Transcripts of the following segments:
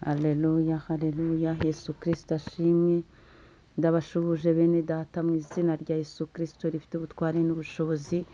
Haleluya, haleluya, Yesu Kristo ashimwe. Ndabashuhuje bene data mu izina rya Yesu Kristo rifite ubutware n'ubushobozi.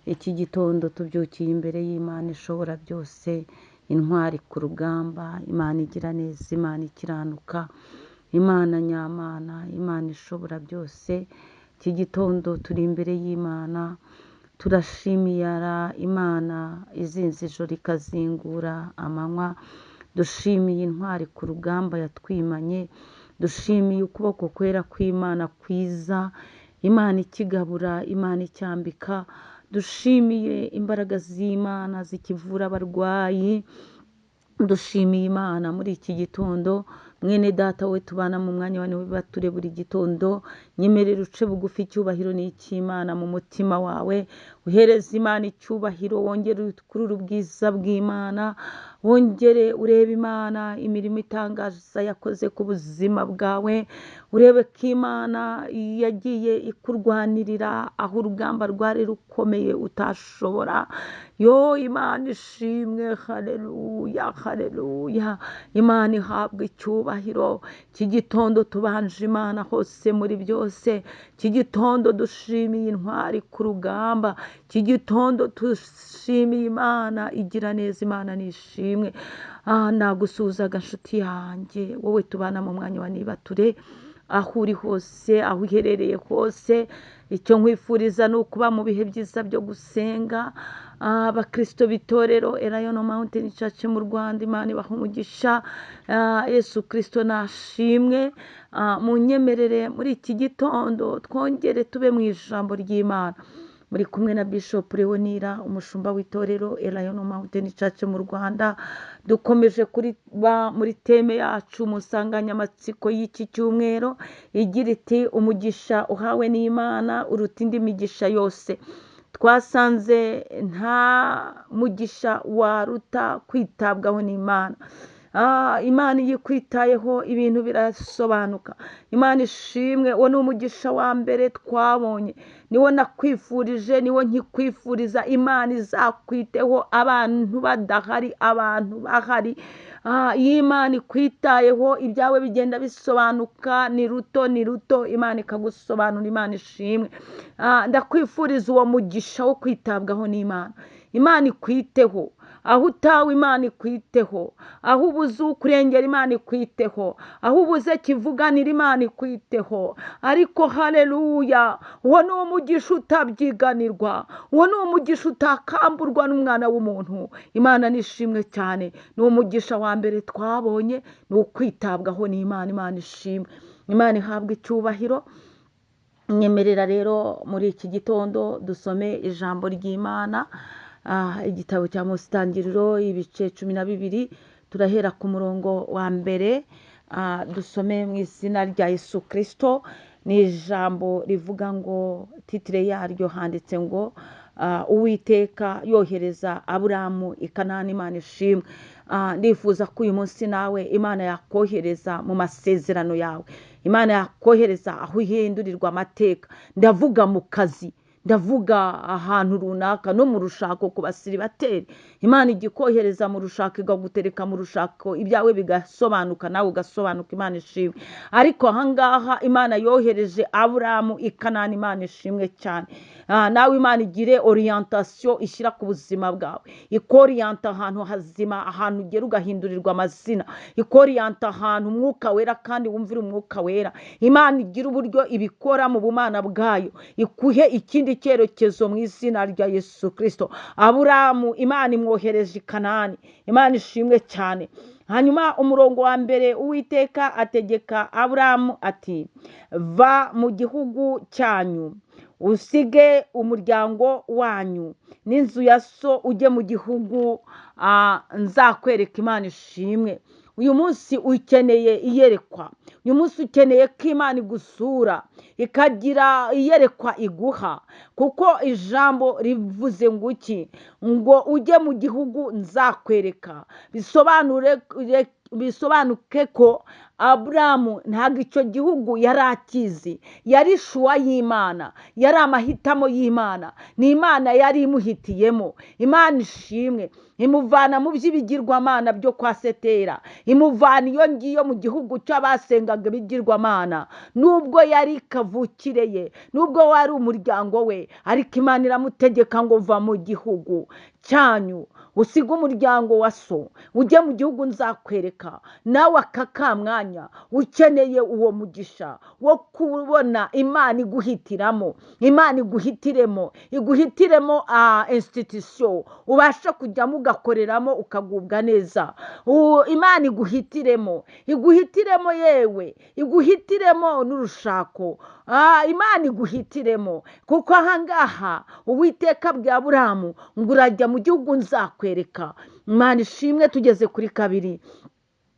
Iki gitondo tubyukiye imbere y'Imana ishobora byose, intwari ku rugamba, Imana igira neza, Imana ikiranuka, Imana nyamana, Imana ishobora byose. Iki gitondo turi imbere y'Imana, turashimiye Imana izinze ijoro ikazingura amanywa. Dushimiye intwari ku rugamba yatwimanye, dushimiye ukuboko kwera kw'Imana kwiza, Imana ikigabura, Imana icyambika. Dushimiye imbaraga z'Imana zikivura abarwayi. Dushimiye Imana muri iki gitondo. Mwene data we tubana mu mwanya wa bature buri gitondo, nyemerera uce bugufi. Icyubahiro ni icy'Imana mu mutima wawe, uhereza Imana icyubahiro, wongere ukurure ubwiza bw'Imana, wongere urebe Imana imirimo itangaza yakoze ku buzima bwawe, urebe ko Imana yagiye ikurwanirira aho urugamba rwari rukomeye utashobora. Imana ishimwe, haleluya, haleluya, Imana ihabwa icyubahiro. Iki gitondo tubanje Imana hose muri byose. Iki gitondo dushimiye intwari ku rugamba. Iki gitondo dushimiye Imana igira neza, Imana nishimwe. Nagusuhuzaga nshuti yanjye, wowe tubana mu mwanya wa nibature, aho uri hose, aho uherereye hose. Icyo nkwifuriza ni ukuba mu bihe byiza byo gusenga. Abakristo b'itorero Elayon Mountain Church mu Rwanda, Imana ibaha umugisha. Yesu Kristo nashimwe. Munyemerere muri iki gitondo twongere tube mu ijambo ry'Imana. Muri kumwe na Bishop Leonira, umushumba w'itorero Elayon Mountain Church mu Rwanda. Dukomeje muri teme yacu mu nsanganyamatsiko y'iki cyumweru igira iti umugisha uhawe n'Imana uruta indi migisha yose. Twasanze nta mugisha waruta kwitabwaho n'Imana. Imana iyo ikwitayeho ibintu birasobanuka. Imana ishimwe. Uwo ni umugisha wa mbere twabonye, niwo nakwifurije, niwo nkikwifuriza. Imana izakwiteho abantu badahari, abantu bahari. Iyo Imana ikwitayeho ibyawe bigenda bisobanuka. Ni ruto ni ruto, Imana ikagusobanura. Imana ishimwe. Ndakwifuriza uwo mugisha wo kwitabwaho n'Imana. Imana ikwiteho aho utawe, Imana ikwiteho aho ubuze ukurengera, Imana ikwiteho aho ubuze kivuganira, Imana ikwiteho. Ariko haleluya, uwo ni umugisha utabyiganirwa, uwo ni umugisha utakamburwa n'umwana w'umuntu. Imana nishimwe cyane. Ni umugisha wa mbere twabonye, ni ukwitabwaho n'Imana. Imana ishimwe, Imana ihabwa icyubahiro. Nyemerera rero muri iki gitondo dusome ijambo ry'Imana, igitabo cya Mose Itangiriro ibice 12. Turahera ku murongo wa mbere. Dusome mu izina rya Yesu Kristo. Ni ijambo rivuga ngo, titire yaryo handitse ngo Uwiteka yohereza Aburamu i Kanani. Imana ishimwe. Ndifuza ko uyu munsi nawe Imana yakohereza mu masezerano yawe, Imana yakohereza aho ihindurirwa amateka. Ndavuga mu kazi, ndavuga ahantu runaka, no mu rushako ku basiribateri. Imana igikohereza mu rushako, igagutereka mu rushako, ibyawe bigasobanuka, nawe ugasobanuka. Imana ishimwe. Ariko ahangaha Imana yohereje Aburamu i Kanani. Imana ishimwe cyane. Nawe Imana igire orientation ishyira ku buzima bwawe, ikoriyanta ahantu hazima, ahantu ugera ugahindurirwa amazina, ikoriyanta ahantu umwuka wera kandi wumvira umwuka wera. Imana igira uburyo ibikora mu bumana bwayo, ikuhe ikindi cyerekezo mu izina rya Yesu Kristo. Aburamu Imana imwohereje i Kanani. Imana ishimwe cyane. Hanyuma umurongo wa mbere, Uwiteka ategeka Aburamu ati, va mu gihugu cyanyu, usige umuryango wanyu n'inzu ya so, ujye mu gihugu nzakwereka. Imana ishimwe. Uyu munsi ukeneye iyerekwa. Uyu munsi ukeneye ko Imana igusura ikagira iyerekwa iguha, kuko ijambo rivuze ngo iki? Ngo ujye mu gihugu nzakwereka. Bisobanuke ko Aburamu ntabwo icyo gihugu yari akizi. Yari shuwa y'Imana, yari amahitamo y'Imana, ni Imana yari imuhitiyemo. Imana ishimwe. imuvana mu by'ibigirwamana byo kwa Setera, imuvana iyo ngiyo mu gihugu cy'abasengaga ibigirwamana. Nubwo yari kavukire ye, nubwo wari umuryango we, ariko Imana iramutegeka ngo va mu gihugu cyanyu, usiga umuryango wa so, ujye mu gihugu nzakwereka. Nawe aka mwanya ukeneye uwo mugisha wo kubona Imana iguhitiramo, Imana iguhitiremo institution ubasha kujyamo ugakoreramo ukagubwa neza. Imana iguhitiremo yewe, iguhitiremo n'urushako. Imana iguhitiremo, kuko ahangaha Uwiteka bwa Aburahamu ngo urajya mu gihugu nzakwereka. Imana ishimwe. Tugeze kuri kabiri,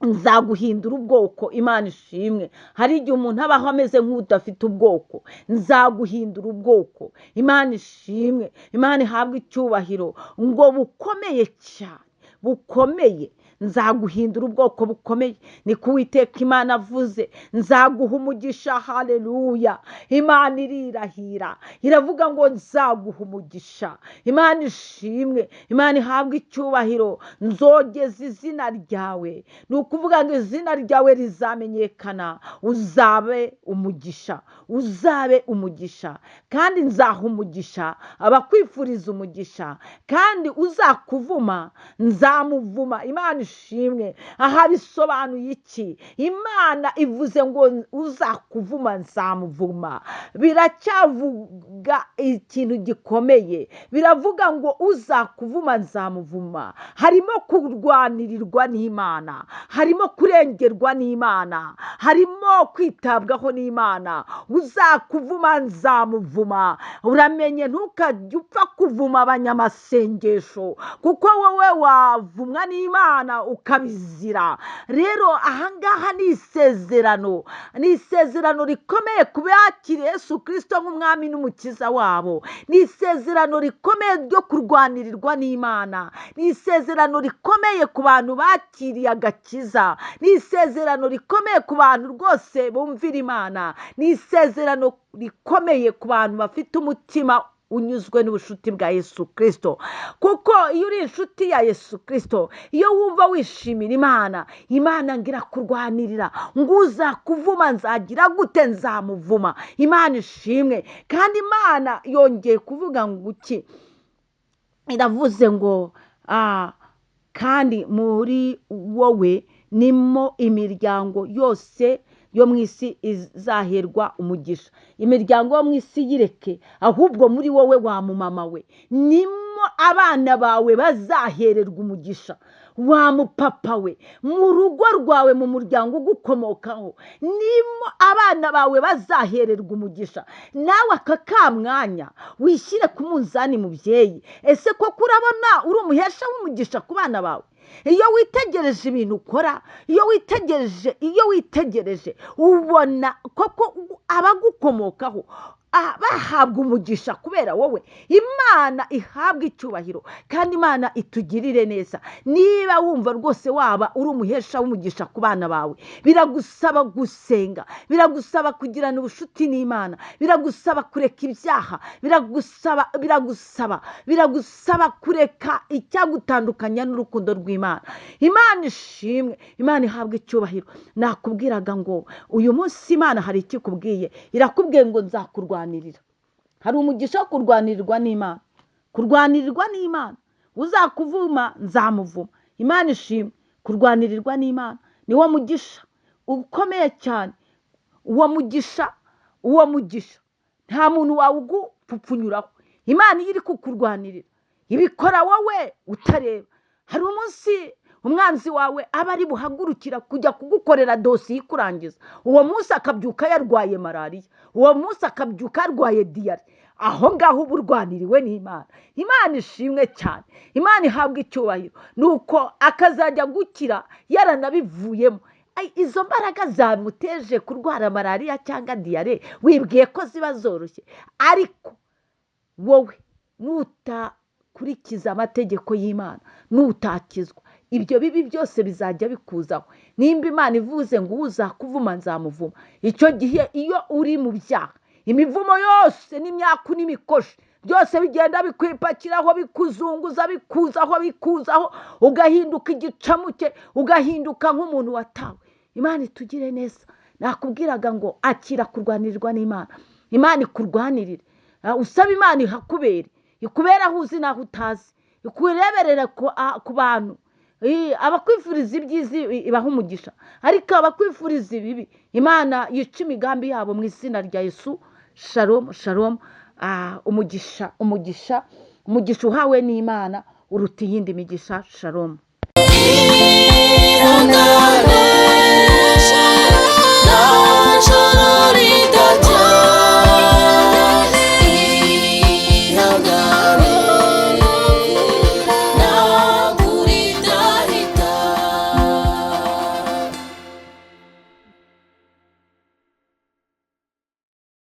nzaguhindura ubwoko. Imana ishimwe. Hari igihe umuntu abaho ameze nk'udafite ubwoko, nzaguhindura ubwoko. Imana ishimwe. Imana ihabwe icyubahiro, ngo bukomeye cyane, bukomeye. Nzaguhindura ubwoko bukomeye, ni ko Uwiteka Imana avuze. Nzaguha umugisha. Haleluya. Imana irirahira, iravuga ngo nzaguha umugisha. Imana ishimwe. Imana ihabwe icyubahiro. Nzogeza izina ryawe, ni ukuvuga ngo izina ryawe rizamenyekana. Uzabe umugisha, uzabe umugisha, kandi nzaha umugisha abakwifuriza umugisha, kandi uzakuvuma nzamuvuma. Imana ishimwe. Aha bisobanuye iki? Imana ivuze ngo uzakuvuma nzamuvuma. Biracyavuga ikintu gikomeye, biravuga ngo uzakuvuma nzamuvuma. Harimo kurwanirirwa n'Imana, harimo kurengerwa n'Imana, harimo kwitabwaho n'Imana. Uzakuvuma nzamuvuma. Uramenye, ntukajye upfa kuvuma abanyamasengesho, kuko wowe wavumwa n'Imana ukabizira. Rero ahangaha ni isezerano, ni isezerano rikomeye ku bakiriye Yesu Kristo nk'umwami n'umukiza wabo. Ni isezerano rikomeye ryo kurwanirirwa n'Imana, ni isezerano rikomeye ku bantu bakiriye agakiza, ni isezerano rikomeye ku bantu rwose bumvira Imana, ni isezerano rikomeye ku bantu bafite umutima unyuzwe n'ubushuti bwa Yesu Kristo. Kuko iyo uri inshuti ya Yesu Kristo, iyo wumva wishimira Imana, Imana ngira kurwanirira, ngo uzakuvuma nzagira gute? Nzamuvuma. Imana ishimwe. Kandi Imana yongeye kuvuga ngo iki? Iravuze ngo kandi muri wowe nimo imiryango yose yo mu isi izaherwa umugisha. Imiryango yo mu isi yireke, ahubwo muri wowe wa mumama we nimo abana bawe bazahererwa umugisha. Wa mupapa we, mu rugo rwawe, mu muryango ugukomokaho, nimo abana bawe bazahererwa umugisha. Nawe aka mwanya wishyire ku munzani mubyeyi. Ese koko urabona uri umuhesha w'umugisha ku bana bawe? Iyo witegereje ibintu ukora, iyo witegereje ubona koko abagukomokaho bahabwa umugisha kubera wowe. Imana ihabwa icyubahiro, kandi Imana itugirire neza. Niba wumva rwose waba uri umuhesha w'umugisha ku bana bawe, biragusaba gusenga, biragusaba kugirana ubushuti n'Imana, biragusaba kureka ibyaha, biragusaba kureka icyagutandukanya n'urukundo rw'Imana. Imana ishimwe. Imana ihabwa icyubahiro. Nakubwiraga ngo uyu munsi Imana hari icyo ikubwiye. Irakubwiye ngo nzakurwanirira. Hari umugisha wo kurwanirirwa n'Imana, kurwanirirwa n'Imana. Uzakuvuma nzamuvuma. Imana ishimwe. Kurwanirirwa n'Imana niwo mugisha ukomeye cyane. Uwo mugisha nta muntu wawugupfupfunyuraho. Imana iri kukurwanirira, ibikora wowe utareba. Hari umunsi umwanzi wawe aba ari buhagurukira kujya kugukorera dosiye ikurangiza. Uwo munsi akabyuka yarwaye malariya, uwo munsi akabyuka yarwaye diyare. Aho ngaho uba urwaniriwe n'Imana. Imana ishimwe cyane. Imana ihabwa icyubahiro. Nuko akazajya gukira yaranabivuyemo. Izo mbaraga zamuteje kurwara malariya cyangwa diyare wibwiye ko ziba zoroshye, ariko wowe nutakurikiza amategeko y'Imana, nutakizwa, ibyo bibi byose bizajya bikuzaho. Nimba Imana ivuze ngo uzakuvuma nzamuvuma, icyo gihe iyo uri mu byaha, imivumo yose n'imyaku n'imikoshi byose bigenda bikwipakiraho, bikuzunguza, bikuzaho, ugahinduka igicamuke, ugahinduka nk'umuntu watawe. Imana itugire neza. Nakubwiraga ngo akira kurwanirirwa n'Imana. Imana ikurwanirire. Usaba Imana ihakubere, ikubera aho uzi naho utazi, ikureberera ku bantu. Abakwifuriza ibyiza ibaha umugisha, ariko abakwifuriza ibibi Imana yica imigambi yabo mu izina rya Yesu. Shalom shalom. Umugisha uhawe n'Imana uruta iyindi migisha. Shalom.